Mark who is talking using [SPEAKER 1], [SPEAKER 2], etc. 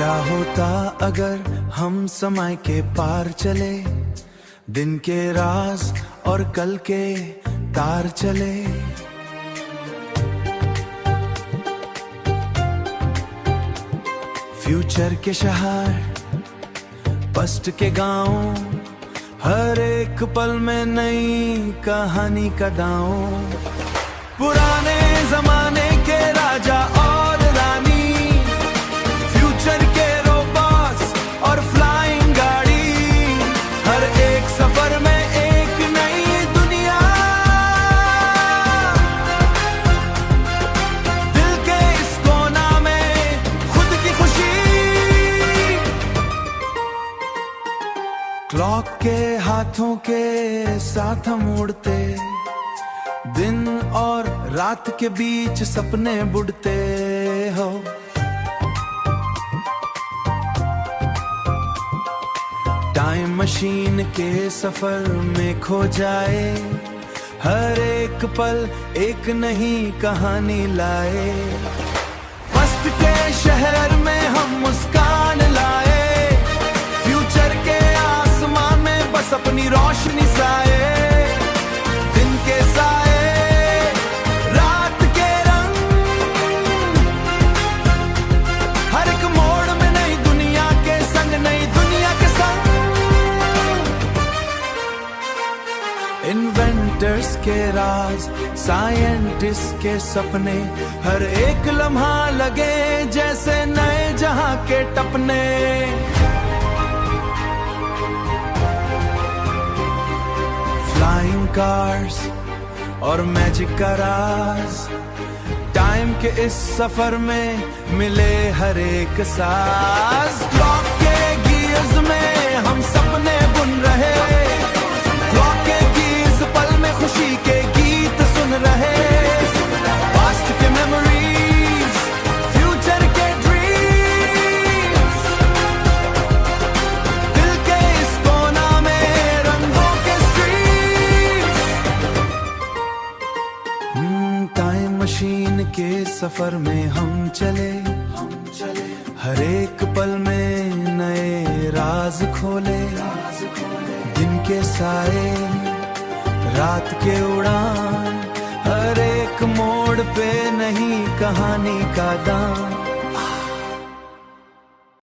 [SPEAKER 1] क्या होता अगर हम समय के पार चले, दिन के राज और कल के तार चले। फ्यूचर के शहर, पस्ट के गांव, हर एक पल में नई कहानी का दांव। पुराने जमाने के राजा और रानी, फ्यूचर के रोबोट्स और फ्लाइंग गाड़ी, हर एक सफर में एक नई दुनिया। दिल के इस कोना में खुद की खुशी, क्लॉक के हाथों के साथ हम उड़ते, दिन और रात के बीच सपने बुड़ते हो। टाइम मशीन के सफर में खो जाए, हर एक पल एक नई कहानी लाए। मस्त के शहर में हम मुस्कान लाए, फ्यूचर के आसमान में बस अपनी रोशनी साए। दिन के साए, इन्वेंटर्स के राज, साइंटिस्ट के सपने, हर एक लम्हा लगे जैसे नए जहां के टपने। फ्लाइंग कार्स और मैजिक का राज, टाइम के इस सफर में मिले हर एक साज। क्लॉक के गियर्स में हम सपने बुन रहे, खुशी के गीत सुन रहे। पास्ट के मेमोरीज, फ्यूचर के ड्रीम्स, दिल के इस कोना में रंगों के स्ट्रीम्स। टाइम मशीन के सफर में हम चले, हर एक पल में नए राज खोले। दिन के साए, रात के उड़ान, हर एक मोड़ पे नई कहानी का दान।